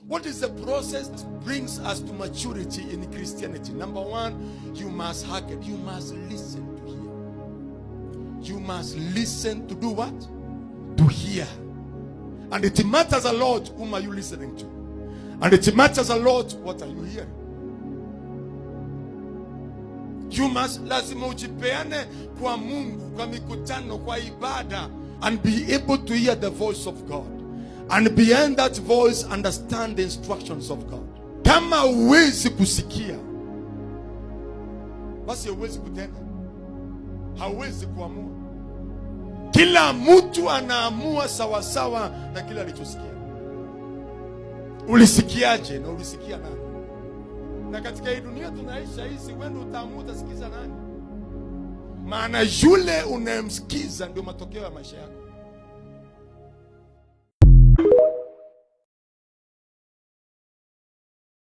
What is the process that brings us to maturity in Christianity? Number one, you must hearken. You must listen to hear. You must listen to do what? To hear. And it matters a lot whom are you listening to. And it matters a lot what are you hearing. You must, lazima ujipeane kwa Mungu, kwa mikutano, kwa ibada, and be able to hear the voice of God. And behind that voice, understand the instructions of God. Kama uwezi kusikia, basi uwezi kutenda. Hauwezi kuamua. Kila mtu anaamua sawa sawa na kila alichosikia. Ulisikiaje na ulisikia nani? Na katika hii dunia tunaisha hizi, wewe utaamua utasikiza nani? Maana yule unayemsikiza ndio matokeo ya maisha yako.